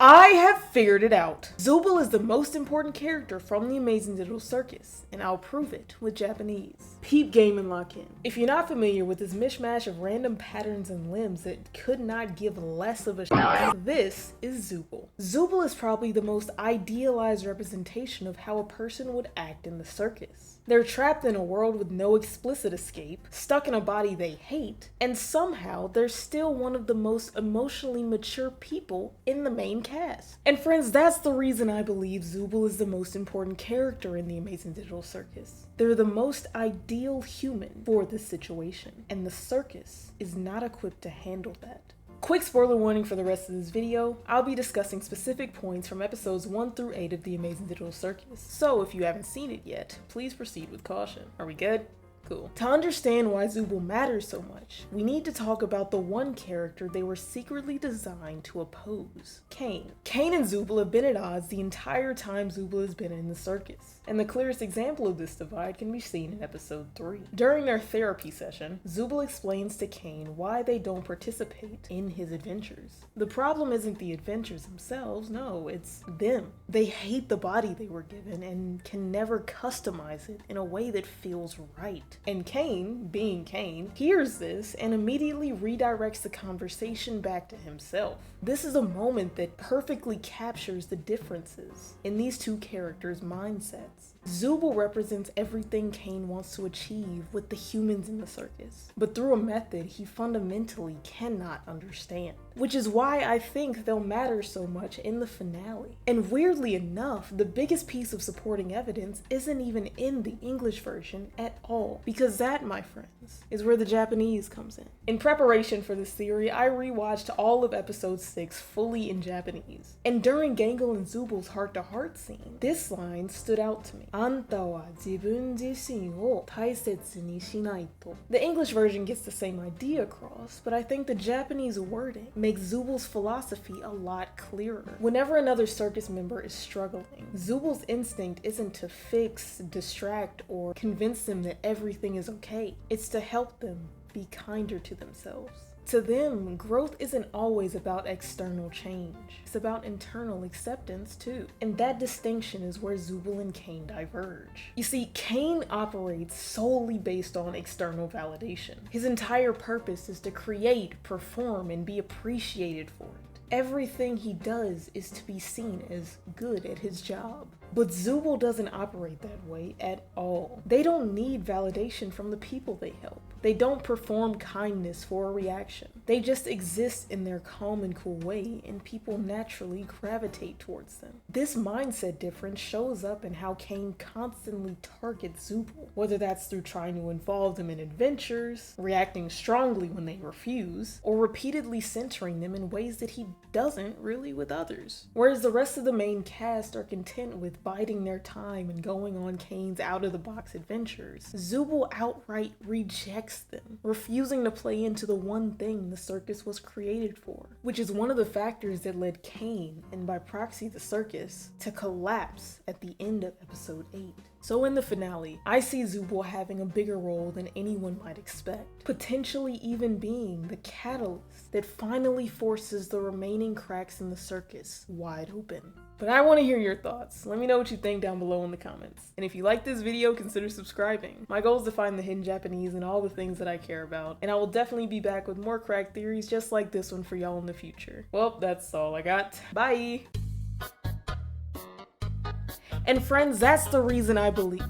I have figured it out. Zooble is the most important character from the Amazing Digital Circus, and I'll prove it with Japanese. Peep game and lock in. If you're not familiar with this mishmash of random patterns and limbs that could not give less of a shit, this is Zooble. Zooble is probably the most idealized representation of how a person would act in the circus. They're trapped in a world with no explicit escape, stuck in a body they hate, and somehow they're still one of the most emotionally mature people in the main cast. And friends, that's the reason I believe Zooble is the most important character in the Amazing Digital Circus. They're the most ideal human for this situation, and the circus is not equipped to handle that. Quick spoiler warning for the rest of this video, I'll be discussing specific points from episodes 1 through 8 of the Amazing Digital Circus, so if you haven't seen it yet, please proceed with caution. Are we good? Cool. To understand why Zooble matters so much, we need to talk about the one character they were secretly designed to oppose, Caine. Caine and Zooble have been at odds the entire time Zooble has been in the circus, and the clearest example of this divide can be seen in episode 3. During their therapy session, Zooble explains to Caine why they don't participate in his adventures. The problem isn't the adventures themselves, no, it's them. They hate the body they were given and can never customize it in a way that feels right. And Caine, being Caine, hears this and immediately redirects the conversation back to himself. This is a moment that perfectly captures the differences in these two characters' mindsets. Zooble represents everything Caine wants to achieve with the humans in the circus, but through a method he fundamentally cannot understand. Which is why I think they'll matter so much in the finale. And weirdly enough, the biggest piece of supporting evidence isn't even in the English version at all, because that, my friends, is where the Japanese comes in. In preparation for this theory, I rewatched all of episode 6 fully in Japanese. And during Gangle and Zooble's heart-to-heart scene, this line stood out to me. Anta wa jibun jishin wo taisetsu ni shinai to. The English version gets the same idea across, but I think the Japanese wording makes Zooble's philosophy a lot clearer. Whenever another circus member is struggling, Zooble's instinct isn't to fix, distract, or convince them that everything is okay. It's to help them be kinder to themselves. To them, growth isn't always about external change. It's about internal acceptance too. And that distinction is where Zooble and Caine diverge. You see, Caine operates solely based on external validation. His entire purpose is to create, perform, and be appreciated for it. Everything he does is to be seen as good at his job. But Zooble doesn't operate that way at all. They don't need validation from the people they help. They don't perform kindness for a reaction. They just exist in their calm and cool way, and people naturally gravitate towards them. This mindset difference shows up in how Caine constantly targets Zooble, whether that's through trying to involve them in adventures, reacting strongly when they refuse, or repeatedly centering them in ways that he doesn't really with others. Whereas the rest of the main cast are content with biding their time and going on Caine's out-of-the-box adventures, Zooble outright rejects them, refusing to play into the one thing the circus was created for, which is one of the factors that led Caine, and by proxy the circus, to collapse at the end of episode 8. So in the finale, I see Zooble having a bigger role than anyone might expect, potentially even being the catalyst that finally forces the remaining cracks in the circus wide open. But I want to hear your thoughts. Let me know what you think down below in the comments. And if you like this video, consider subscribing. My goal is to find the hidden Japanese and all the things that I care about, and I will definitely be back with more crack theories just like this one for y'all in the future. Well, that's all I got. Bye! And friends, that's the reason I believe